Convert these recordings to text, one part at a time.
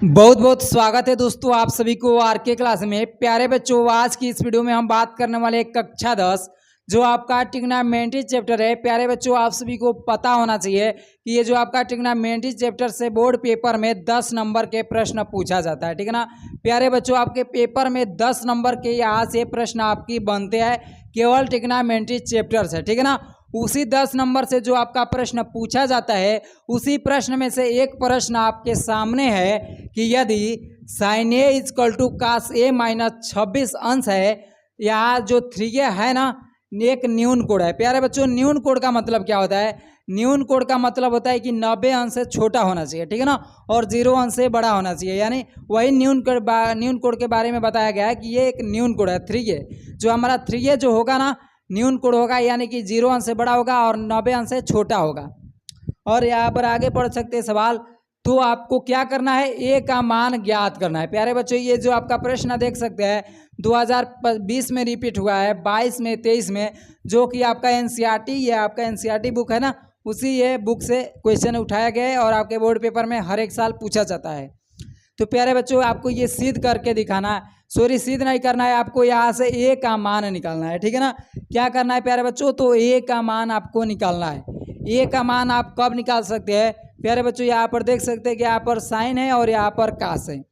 बहुत बहुत स्वागत है दोस्तों आप सभी को आरके क्लास में। प्यारे बच्चों, आज की इस वीडियो में हम बात करने वाले एक कक्षा 10 जो आपका ट्रिग्नोमेट्री चैप्टर है। प्यारे बच्चों, आप सभी को पता होना चाहिए कि ये जो आपका ट्रिग्नोमेट्री चैप्टर से बोर्ड पेपर में 10 नंबर के प्रश्न पूछा जाता है, ठीक है ना। प्यारे बच्चों, आपके पेपर में 10 नंबर के यहाँ से प्रश्न आपकी बनते हैं केवल ट्रिग्नोमेट्री चैप्टर से, ठीक है ना। उसी 10 नंबर से जो आपका प्रश्न पूछा जाता है, उसी प्रश्न में से एक प्रश्न आपके सामने है कि यदि sine A is equal to cos A minus 26 अंश है, या जो 3a है ना, एक न्यून कोड है। प्यारे बच्चों, न्यून कोड का मतलब क्या होता है? न्यून कोड का मतलब होता है कि 90 अंश से छोटा होना चाहिए, ठीक है ना, और 0 अंश से बड़ा होना चाहिए। यानी वही न्यून कोड के बारे में बताया गया है कि ये एक न्यून कोड है 3a। जो हमारा 3a जो होगा ना, न्यून कोड होगा, यानी कि 0 अंश से बड़ा होगा और 90 अंश से छोटा होगा। और यहाँ पर आगे पढ़ सकते हैं सवाल। तो आपको क्या करना है? ए का मान ज्ञात करना है। प्यारे बच्चों, ये जो आपका प्रश्न देख सकते हैं 2020 में रिपीट हुआ है, 22 में, 23 में, जो कि आपका एनसीईआरटी, ये आपका एनसीईआरटी बुक है ना, उसी ये बुक से क्वेश्चन उठाया गया है और आपके बोर्ड पेपर में हर एक साल पूछा जाता है। तो प्यारे बच्चों, आपको ये सिद्ध करके दिखाना है, सॉरी सिद्ध नहीं करना है, आपको यहाँ से ए का मान निकालना है, ठीक है ना। क्या करना है प्यारे बच्चों? तो ए का मान आपको निकालना है। ए का मान आप कब निकाल सकते हैं? प्यारे बच्चों, यहाँ पर देख सकते हैं कि यहाँ पर साइन है और यहाँ पर कास है।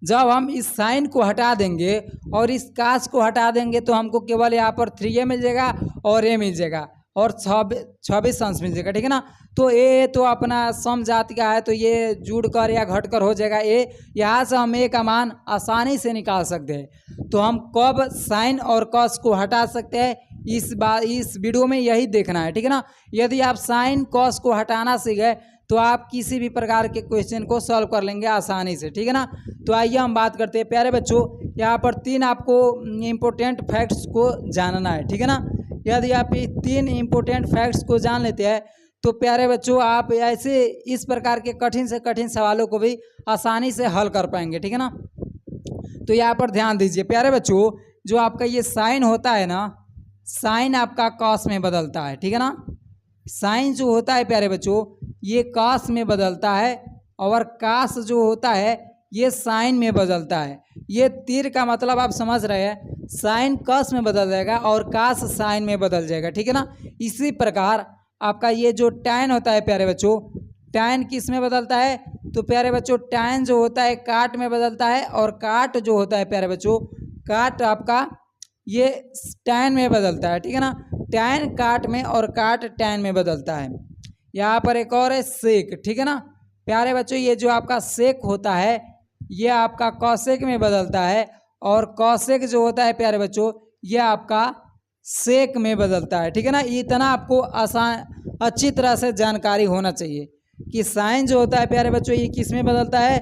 जब हम इस साइन को हटा देंगे और इस कास को हटा देंगे तो हमको केवल यहाँ पर 3a मिल जाएगा और a मिल जाएगा और 26 अंश मिल जाएगा, ठीक है ना। तो ए तो अपना सम जाति का है, तो ये जुड़कर या घटकर हो जाएगा ए। यहाँ से हम ए का मान आसानी से निकाल सकते हैं। तो हम कब साइन और कॉस को हटा सकते हैं, इस वीडियो में यही देखना है, ठीक है ना। यदि आप साइन कॉस को हटाना सीख गए तो आप किसी भी प्रकार के क्वेश्चन को सॉल्व कर लेंगे आसानी से, ठीक है ना। तो आइए हम बात करते हैं। प्यारे बच्चों, यहाँ पर 3 आपको इम्पोर्टेंट फैक्ट्स को जानना है, ठीक है ना। यदि आप ये 3 इम्पोर्टेंट फैक्ट्स को जान लेते हैं तो प्यारे बच्चों, आप ऐसे इस प्रकार के कठिन से कठिन सवालों को भी आसानी से हल कर पाएंगे, ठीक है ना। तो यहाँ पर ध्यान दीजिए प्यारे बच्चों, जो आपका ये साइन होता है ना, साइन आपका कॉस में बदलता है, ठीक है ना। साइन जो होता है प्यारे बच्चों, ये कॉस में बदलता है और कास जो होता है ये साइन में बदलता है। ये तीर का मतलब आप समझ रहे हैं, साइन कॉस में बदल जाएगा और कास साइन में बदल जाएगा, ठीक है ना। इसी प्रकार आपका ये जो टैन होता है प्यारे बच्चों, टैन किस में बदलता है? तो प्यारे बच्चों, टैन जो होता है काट में बदलता है और काट जो होता है प्यारे बच्चों, काट आपका ये टैन में बदलता है, ठीक है ना। टैन काट में और काट टैन में बदलता है। यहाँ पर एक और है सेक, ठीक है ना। प्यारे बच्चों, ये जो आपका सेक होता है ये आपका कॉसेक में बदलता है और कॉसेक जो होता है प्यारे बच्चों, ये आपका सेक में बदलता है, ठीक है ना। इतना आपको आसान अच्छी तरह से जानकारी होना चाहिए कि साइन जो होता है प्यारे बच्चों ये किस में बदलता है।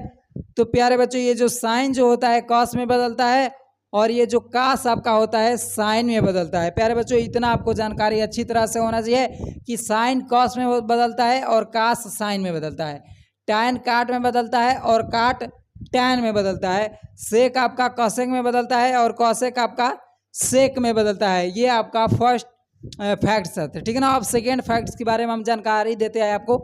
तो प्यारे बच्चों, ये जो साइन जो होता है कॉस में बदलता है और ये जो कास आपका होता है साइन में बदलता है। प्यारे बच्चों, इतना आपको जानकारी अच्छी तरह से होना चाहिए कि साइन कॉस में बदलता है और कास साइन में बदलता है। टैन काट में बदलता है और काट टैन में बदलता है। सेक आपका कॉसेक में बदलता है और कॉसेक आपका सेक में बदलता है। ये आपका फर्स्ट फैक्ट्स है, ठीक है ना। अब सेकेंड फैक्ट्स के बारे में हम जानकारी देते हैं आपको।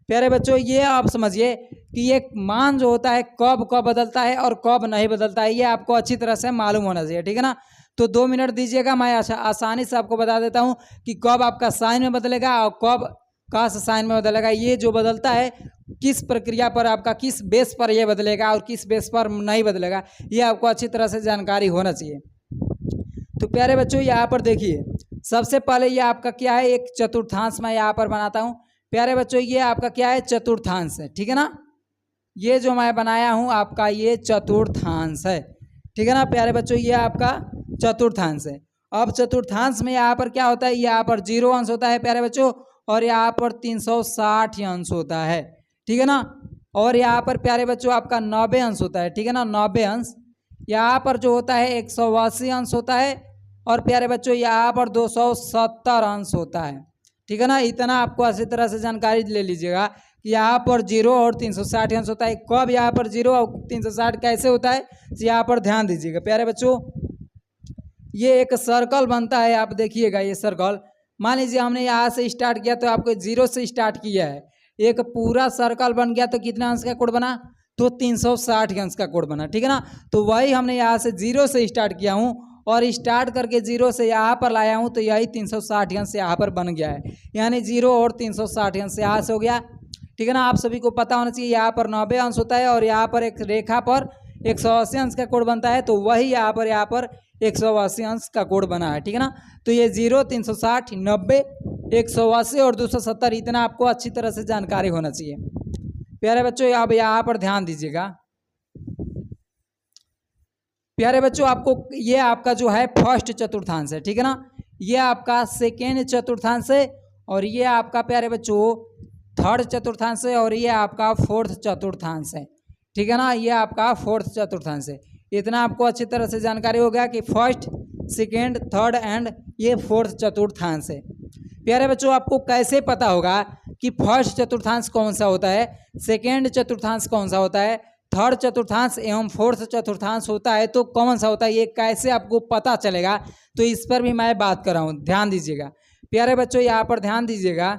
प्यारे बच्चों, ये आप समझिए कि ये मान जो होता है कब कब बदलता है और कब नहीं बदलता है, ये आपको अच्छी तरह से मालूम होना चाहिए, ठीक है ना। तो 2 मिनट दीजिएगा, मैं आसानी से आपको बता देता हूँ कि कब आपका साइन में बदलेगा और कब कास साइन में बदलेगा। ये जो बदलता है किस प्रक्रिया पर, आपका किस बेस पर ये बदलेगा और किस बेस पर नहीं बदलेगा, ये आपको अच्छी तरह से जानकारी होना चाहिए। तो प्यारे बच्चों, यहाँ पर देखिए, सबसे पहले ये आपका क्या है, एक चतुर्थांश मैं यहाँ पर बनाता हूँ। प्यारे बच्चों, ये आपका क्या है? चतुर्थांश है, ठीक है ना। ये जो मैं बनाया हूँ आपका ये चतुर्थांश है, ठीक है ना। प्यारे बच्चों, ये आपका चतुर्थांश है। अब चतुर्थांश में यहाँ पर क्या होता है? यहाँ पर 0 अंश होता है प्यारे बच्चों और यहाँ पर 360 अंश होता है, ठीक है ना। और यहाँ पर प्यारे बच्चों आपका 90 अंश होता है, ठीक है ना, 90 अंश। यहाँ पर जो होता है 180 अंश होता है और प्यारे बच्चों यहाँ पर 270 अंश होता है, ठीक है ना। इतना आपको अच्छी तरह से जानकारी ले लीजिएगा कि यहाँ पर 0 और 360 अंश होता है। कब यहाँ पर 0 और 360 कैसे होता है, यहाँ पर ध्यान दीजिएगा प्यारे बच्चों। ये एक सर्कल बनता है, आप देखिएगा ये सर्कल। मान लीजिए हमने यहाँ से स्टार्ट किया तो आपको 0 से स्टार्ट किया है, एक पूरा सर्कल बन गया तो कितना अंश का कोण बना? तो 360 अंश का कोण बना, ठीक है ना। तो वही हमने यहाँ से 0 से स्टार्ट किया हूँ और स्टार्ट करके 0 से यहाँ पर लाया हूँ, तो यही 360 अंश यहाँ पर बन गया है, यानी 0 और 360 अंश यहाँ से हो गया, ठीक है ना। आप सभी को पता होना चाहिए यहाँ पर 90 अंश होता है और यहाँ पर एक रेखा पर 180 अंश का कोण बनता है, तो वही यहाँ पर 180 अंश का कोण बना है, ठीक है ना। तो ये 0, 360, 90, 180 और 270, इतना आपको अच्छी तरह से जानकारी होना चाहिए। प्यारे बच्चों अब यहाँ पर ध्यान दीजिएगा। प्यारे बच्चों आपको ये आपका जो है फर्स्ट चतुर्थांश है, ठीक है ना। ये आपका सेकेंड चतुर्थांश है और ये आपका प्यारे बच्चों थर्ड चतुर्थांश है और ये आपका फोर्थ चतुर्थांश है, ठीक है ना। ये आपका फोर्थ चतुर्थांश है। इतना आपको अच्छी तरह से जानकारी हो गया कि फर्स्ट, सेकेंड, थर्ड एंड ये फोर्थ चतुर्थांश है। प्यारे बच्चों आपको कैसे पता होगा कि फर्स्ट चतुर्थांश कौन सा होता है, सेकेंड चतुर्थांश कौन सा होता है, थर्ड चतुर्थांश एवं फोर्थ चतुर्थांश होता है तो कौन सा होता है, ये कैसे आपको पता चलेगा, तो इस पर भी मैं बात कर रहा हूँ, ध्यान दीजिएगा। प्यारे बच्चों यहाँ पर ध्यान दीजिएगा।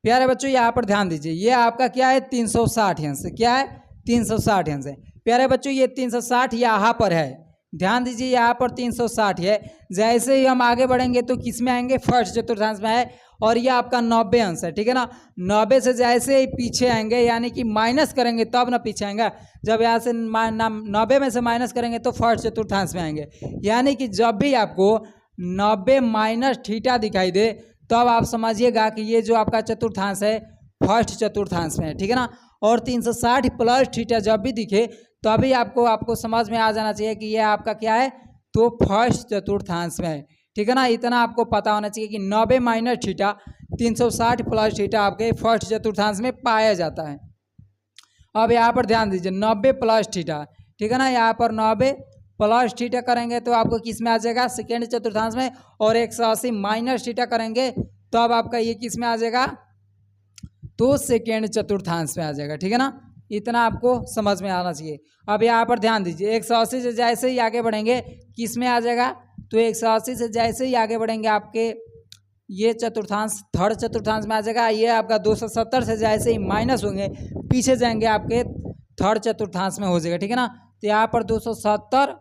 प्यारे बच्चों यहाँ पर ध्यान दीजिए, ये आपका क्या है 360 अंश, क्या है 360 अंश है। प्यारे बच्चों ये 360 यहाँ पर है, ध्यान दीजिए यहाँ पर 360 है। जैसे ही हम आगे बढ़ेंगे तो किस में आएंगे, फर्स्ट चतुर्थांश में है और ये आपका 90 अंश है, ठीक है ना। 90 से जैसे ही पीछे आएंगे यानी कि माइनस करेंगे तब ना पीछे आएंगे, जब यहाँ से 90 में से माइनस करेंगे तो फर्स्ट चतुर्थांश में आएंगे। यानी कि जब भी आपको 90 माइनस थीटा दिखाई दे तब आप समझिएगा कि ये जो आपका चतुर्थांश है फर्स्ट चतुर्थांश में है, ठीक है ना। और 360 प्लस थीटा जब भी दिखे तभी आपको समझ में आ जाना चाहिए कि ये आपका क्या है, तो फर्स्ट चतुर्थांश में है, ठीक है ना। इतना आपको पता होना चाहिए कि 90 माइनस थीटा 360 प्लस थीटा आपके फर्स्ट चतुर्थांश में पाया जाता है। अब यहाँ पर ध्यान दीजिए 90 प्लस थीटा, ठीक है ना। यहाँ पर 90 प्लस थीटा करेंगे तो आपको किस में आ जाएगा, सेकेंड चतुर्थांश में, और 180 माइनस थीटा करेंगे तो अब आपका ये किस में आ जाएगा, तो सेकेंड चतुर्थांश में आ जाएगा, ठीक है ना। इतना आपको समझ में आना चाहिए। अब यहाँ पर ध्यान दीजिए 180 से जैसे ही आगे बढ़ेंगे किस में आ जाएगा, तो 180 से जैसे ही आगे बढ़ेंगे आपके ये चतुर्थांश थर्ड चतुर्थांश में आ जाएगा। ये आपका 270 से जैसे ही माइनस होंगे पीछे जाएंगे आपके थर्ड चतुर्थांश में हो जाएगा, ठीक है ना। तो यहाँ पर 270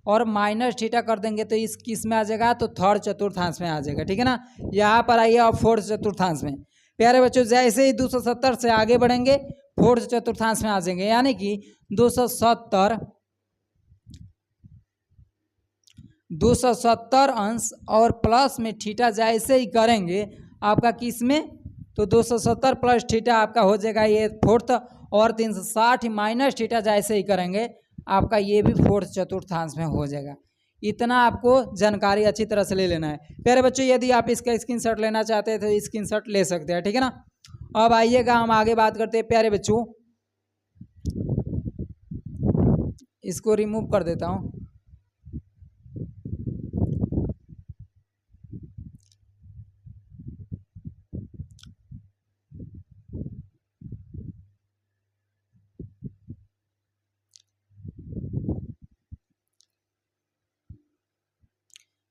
और माइनस थीटा कर देंगे तो इस किस में आ जाएगा, तो थर्ड चतुर्थांश में आ जाएगा, ठीक है ना। यहाँ पर आइए और फोर्थ चतुर्थांश में। प्यारे बच्चों जैसे ही 270 से आगे बढ़ेंगे फोर्थ चतुर्थांश में आ जाएंगे, यानी कि 270 अंश और प्लस में थीटा जैसे ही करेंगे आपका किस में, तो 270 प्लस थीटा आपका हो जाएगा ये फोर्थ, और 360 माइनस थीटा जैसे ही करेंगे आपका ये भी फोर्थ चतुर्थांश में हो जाएगा। इतना आपको जानकारी अच्छी तरह से ले लेना है। प्यारे बच्चों यदि आप इसका स्क्रीनशॉट लेना चाहते हैं तो स्क्रीनशॉट ले सकते हैं, ठीक है ना। अब आइएगा हम आगे बात करते हैं। प्यारे बच्चों इसको रिमूव कर देता हूँ।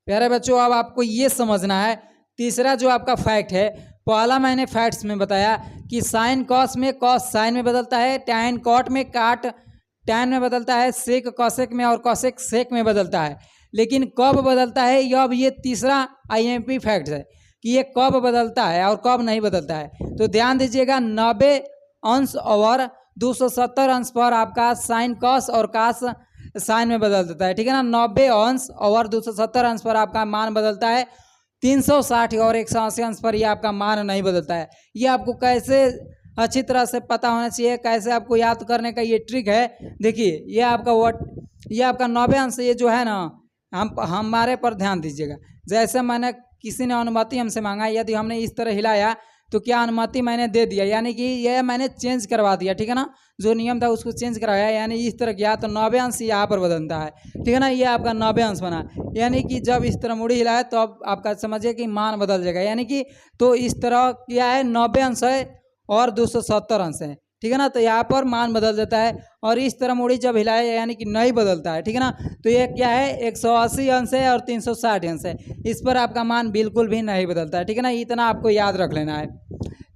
प्यारे बच्चों अब आपको ये समझना है, तीसरा जो आपका फैक्ट है, पहला मैंने फैक्ट्स में बताया कि साइन कॉस में कॉस साइन में बदलता है, टैन कॉट में काट टैन में बदलता है, सेक कॉसेक में और कॉसेक सेक में बदलता है। लेकिन कब बदलता है अब ये तीसरा आईएमपी फैक्ट है कि ये कब बदलता है और कब नहीं बदलता है। तो ध्यान दीजिएगा 90 अंश और 270 अंश पर आपका साइन कॉस और कास साइन में बदल देता है, ठीक है ना। 90 अंश और 270 अंश पर आपका मान बदलता है, 360 और 180 अंश पर यह आपका मान नहीं बदलता है। ये आपको कैसे अच्छी तरह से पता होना चाहिए, कैसे आपको याद करने का ये ट्रिक है। देखिए ये आपका 90 अंश ये जो है ना, हमारे पर ध्यान दीजिएगा। जैसे मैंने किसी ने अनुमति हमसे मांगा, यदि हमने इस तरह हिलाया तो क्या अनुमति मैंने दे दिया, यानी कि यह मैंने चेंज करवा दिया, ठीक है ना। जो नियम था उसको चेंज करवाया, यानी इस तरह किया तो 90 अंश यहाँ पर बदलता है, ठीक है ना। ये आपका 90 अंश बना, यानी कि जब इस तरह मुड़ी हिलाए तो अब आपका समझिए कि मान बदल जाएगा, यानी कि तो इस तरह क्या है 90 अंश है और 270 अंश है, ठीक है ना। तो यहाँ पर मान बदल जाता है और इस तरह मुड़ी जब हिलाए यानी कि नहीं बदलता है, ठीक है ना। तो ये क्या है 180 अंश है और 360 अंश है, इस पर आपका मान बिल्कुल भी नहीं बदलता है, ठीक है ना। इतना आपको याद रख लेना है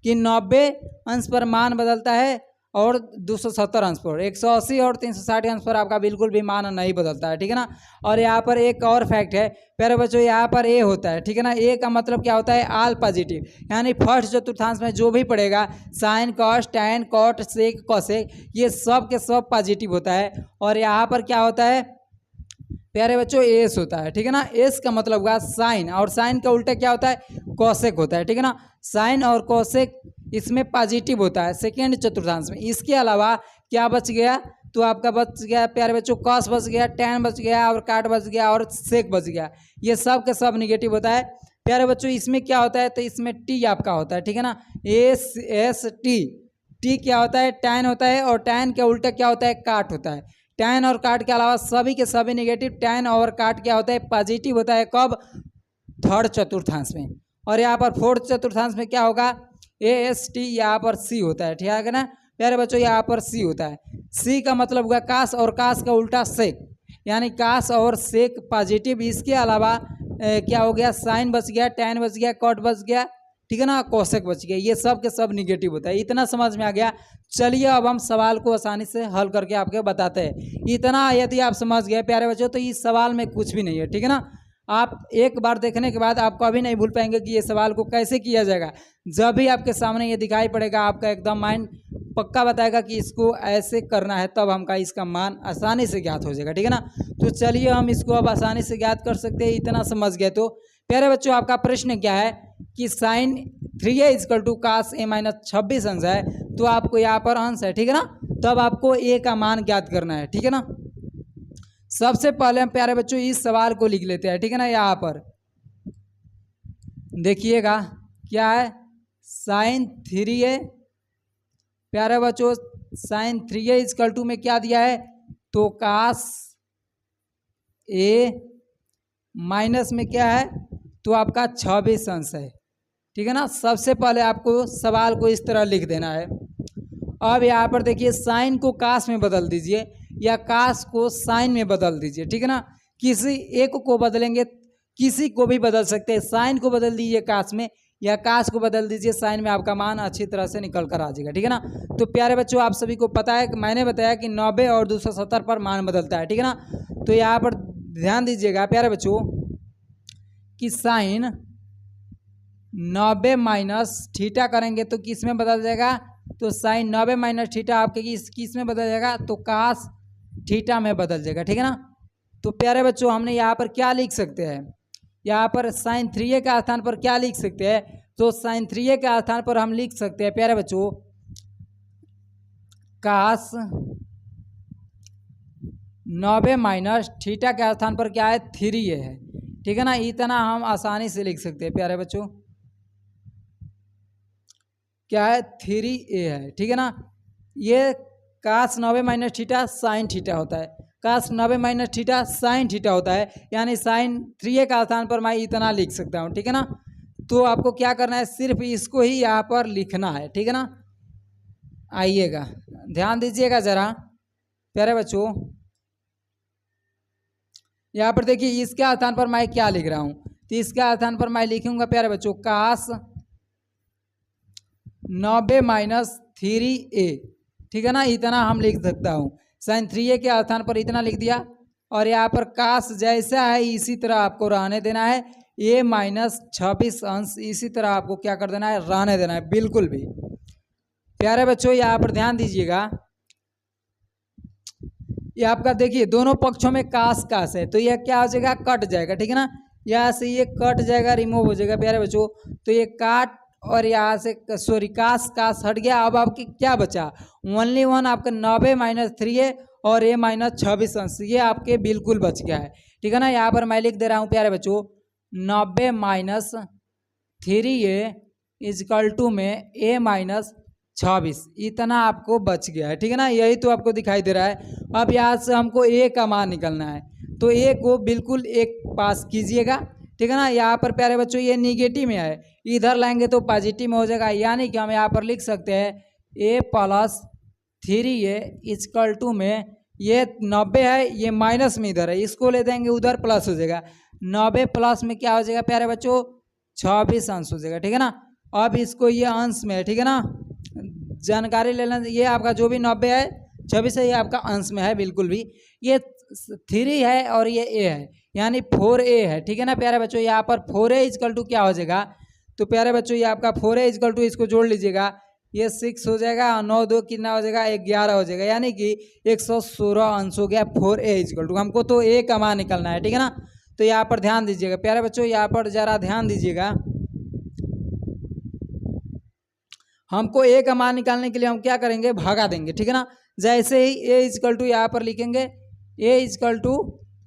कि 90 अंश पर मान बदलता है और 270 अंश पर, 180 और 360 अंश पर आपका बिल्कुल भी मान नहीं बदलता है, ठीक है ना। और यहाँ पर एक और फैक्ट है प्यारे बच्चों, यहाँ पर ए होता है, ठीक है ना। ए का मतलब क्या होता है आल पॉजिटिव, यानी फर्स्ट चतुर्थांश में जो भी पड़ेगा sine cos tan cot sec cosec ये सब के सब पॉजिटिव होता है। और यहाँ पर क्या होता है प्यारे बच्चों एस होता है, ठीक है ना। एस का मतलब हुआ साइन और साइन का उल्टा क्या होता है कॉसेक होता है, ठीक है ना। साइन और कॉसेक इसमें पॉजिटिव होता है सेकेंड चतुर्थांश में। इसके अलावा क्या बच गया तो आपका बच गया प्यारे बच्चों कॉस बच गया, टैन बच गया और काट बच गया और सेक बच गया, ये सब के सब निगेटिव होता है प्यारे बच्चों। इसमें क्या होता है तो इसमें टी आपका होता है, ठीक है ना। एस एस टी, टी क्या होता है टैन होता है और टैन के उल्टा क्या होता है काट होता है। टैन और काट के अलावा सभी के सभी निगेटिव, टैन और काट क्या होता है पॉजिटिव होता है कब थर्ड चतुर्थांश में। और यहाँ पर फोर्थ चतुर्थांश में क्या होगा ए एस टी, यहाँ पर सी होता है, ठीक है ना प्यारे बच्चों। यहाँ पर सी होता है, सी का मतलब हुआ कास और कास का उल्टा सेक, यानी कास और सेक पॉजिटिव। इसके अलावा क्या हो गया साइन बच गया, टैन बच गया, कॉट बच गया, ठीक है ना, कोसेक बच गया, ये सब के सब निगेटिव होता है। इतना समझ में आ गया। चलिए अब हम सवाल को आसानी से हल करके आपके बताते हैं। इतना यदि आप समझ गए प्यारे बच्चों तो इस सवाल में कुछ भी नहीं है, ठीक है ना। आप एक बार देखने के बाद आप कभी नहीं भूल पाएंगे कि ये सवाल को कैसे किया जाएगा। जब भी आपके सामने ये दिखाई पड़ेगा आपका एकदम माइंड पक्का बताएगा कि इसको ऐसे करना है, तब हमका इसका मान आसानी से ज्ञात हो जाएगा, ठीक है ना। तो चलिए हम इसको अब आसानी से ज्ञात कर सकते हैं। इतना समझ गए तो प्यारे बच्चों आपका प्रश्न क्या है कि sine 3a is equal to cos a minus 26 अंश है, तो आपको यहाँ पर अंश है, ठीक है ना। तब आपको a का मान ज्ञात करना है, ठीक है ना। सबसे पहले हम प्यारे बच्चों इस सवाल को लिख लेते हैं, ठीक है ना। यहाँ पर देखिएगा क्या है साइन 3a प्यारे बच्चों साइन 3a इजकल टू में क्या दिया है तो कास a माइनस में क्या है तो आपका 26 अंश है, ठीक है ना। सबसे पहले आपको सवाल को इस तरह लिख देना है। अब यहाँ पर देखिए साइन को कास में बदल दीजिए या कास को साइन में बदल दीजिए, ठीक है ना। किसी एक को बदलेंगे, किसी को भी बदल सकते हैं। साइन को बदल दीजिए कास में या कास को बदल दीजिए साइन में, आपका मान अच्छी तरह से निकल कर आ जाएगा, ठीक है ना। तो प्यारे बच्चों आप सभी को पता है कि मैंने बताया कि 90 और 270 पर मान बदलता है, ठीक है ना। तो यहाँ पर ध्यान दीजिएगा प्यारे बच्चों कि साइन 90 माइनस थीटा करेंगे तो किस में बदल जाएगा तो साइन 90 माइनस थीटा आपके किस में बदल जाएगा तो कास थीटा में बदल जाएगा, ठीक है ना। तो प्यारे बच्चों हमने यहाँ पर क्या लिख सकते हैं, यहाँ पर साइन 3a के स्थान पर क्या लिख सकते हैं तो साइन 3a के स्थान पर हम लिख सकते हैं प्यारे बच्चों कास 90 माइनस थीटा के स्थान पर क्या है 3a है, ठीक है ना। इतना हम आसानी से लिख सकते हैं प्यारे बच्चों, क्या है 3a है, ठीक है ना। ये कास 90 माइनस थीटा साइन थीटा होता है, कास 90 माइनस थीटा साइन थीटा होता है, यानी साइन 3a का स्थान पर मैं इतना लिख सकता हूँ, ठीक है ना। तो आपको क्या करना है सिर्फ इसको ही यहाँ पर लिखना है, ठीक है ना। आइएगा ध्यान दीजिएगा जरा प्यारे बच्चों, यहाँ पर देखिए इसके स्थान पर मैं क्या लिख रहा हूँ तो इसके स्थान पर मैं लिखूंगा प्यारे बच्चों कास 90 माइनस 3a, ठीक है ना। इतना हम लिख सकता हूँ, साइन 3a के स्थान पर इतना लिख दिया और यहाँ पर कास जैसा है इसी तरह आपको रहने देना है, a माइनस 26 अंश इसी तरह आपको क्या कर देना है रहने देना है बिल्कुल भी। प्यारे बच्चों यहाँ पर ध्यान दीजिएगा, ये आपका देखिए दोनों पक्षों में कास कास है तो यह क्या हो जाएगा कट जाएगा, ठीक है ना। यहाँ से ये कट जाएगा रिमूव हो जाएगा प्यारे बच्चों, तो ये काट और यहाँ से सॉरी कास कास हट गया। अब आपके क्या बचा ओनली वन आपका 90 माइनस 3a और a माइनस 26 अंश, ये आपके बिल्कुल बच गया है, ठीक है ना। यहाँ पर मैं लिख दे रहा हूँ प्यारे बच्चों 90 माइनस 3a इजकल टू में a माइनस 26, इतना आपको बच गया है, ठीक है ना। यही तो आपको दिखाई दे रहा है। अब यहाँ से हमको a का मान निकलना है तो a को बिल्कुल एक पास कीजिएगा, ठीक है ना। यहाँ पर प्यारे बच्चों ये निगेटिव में है, इधर लाएंगे तो पॉजिटिव में हो जाएगा, यानी कि हम यहाँ पर लिख सकते हैं a प्लस 3a में ये 90 है, ये माइनस में इधर है, इसको ले देंगे उधर प्लस हो जाएगा। 90 प्लस में क्या हो जाएगा प्यारे बच्चों, 26 अंश हो जाएगा, ठीक है ना। अब इसको ये अंश में है, ठीक है ना, जानकारी ले लेना। ये आपका जो भी 90 है 26 है, ये आपका अंश में है बिल्कुल भी। ये 3 है और ये a है, यानी 4a है, ठीक है ना प्यारे बच्चों। यहाँ पर 4a इक्वल टू क्या हो जाएगा, तो प्यारे बच्चों ये आपका 4a इक्वल टू, इसको जोड़ लीजिएगा, ये 6 हो जाएगा और 9 2 कितना हो जाएगा, 11 हो जाएगा, यानी कि 116 अंश हो गया 4a इक्वल टू। हमको तो a का मान निकलना है, ठीक है ना। तो यहाँ पर ध्यान दीजिएगा प्यारे बच्चों, यहाँ पर जरा ध्यान दीजिएगा। हमको a का मान निकालने के लिए हम क्या करेंगे, भागा देंगे, ठीक है ना। जैसे ही a इक्वल टू यहाँ पर लिखेंगे, a इक्वल टू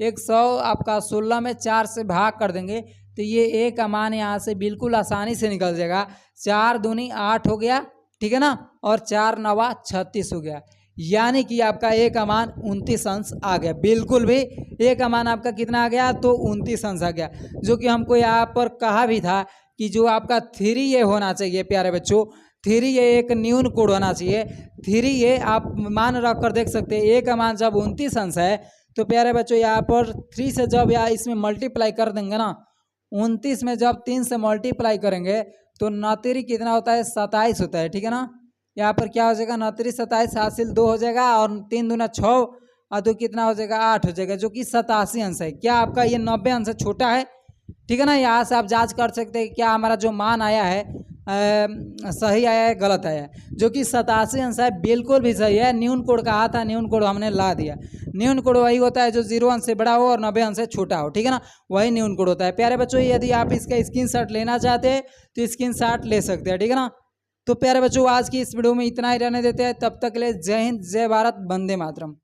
100 आपका 16 में 4 से भाग कर देंगे, तो ये a का मान यहाँ से बिल्कुल आसानी से निकल जाएगा। 4 दूनी 8 हो गया, ठीक है ना, और 4 नवा 36 हो गया, यानी कि आपका a का मान 29 अंश आ गया। बिल्कुल भी a का मान आपका कितना आ गया, तो 29 अंश आ गया। जो कि हमको यहाँ पर कहा भी था कि जो आपका 3a होना चाहिए प्यारे बच्चों, 3a एक न्यून कोड होना चाहिए। 3a आप मान रख कर देख सकते हैं, a का मान जब 29 अंश है तो प्यारे बच्चों यहाँ पर 3 से जब या इसमें मल्टीप्लाई कर देंगे ना, 29 में जब 3 से मल्टीप्लाई करेंगे तो 9 कितना होता है, 27 होता है, ठीक है ना। यहाँ पर क्या हो जाएगा, 9 27 हासिल 2 हो जाएगा, और 3 दूना 6 और 2 कितना हो जाएगा, 8 हो जाएगा, जो कि 87 अंश है। क्या आपका ये 90 अंश छोटा है, ठीक है ना। यहाँ से आप जांच कर सकते हैं क्या हमारा जो मान आया है सही आया है गलत आया है, जो कि 87 अंश है, बिल्कुल भी सही है। न्यून कोड कहा था, न्यून कोड हमने ला दिया। न्यून कोड वही होता है जो 0 अंश से बड़ा हो और 90 अंश से छोटा हो, ठीक है ना, वही न्यून कोड होता है। प्यारे बच्चों यदि आप इसका स्क्रीनशॉट लेना चाहते हैं तो स्क्रीनशॉट ले सकते हैं, ठीक है ना। तो प्यारे बच्चों आज की इस वीडियो में इतना ही रहने देते हैं, तब तक के लिए जय हिंद, जय भारत, वंदे मातरम।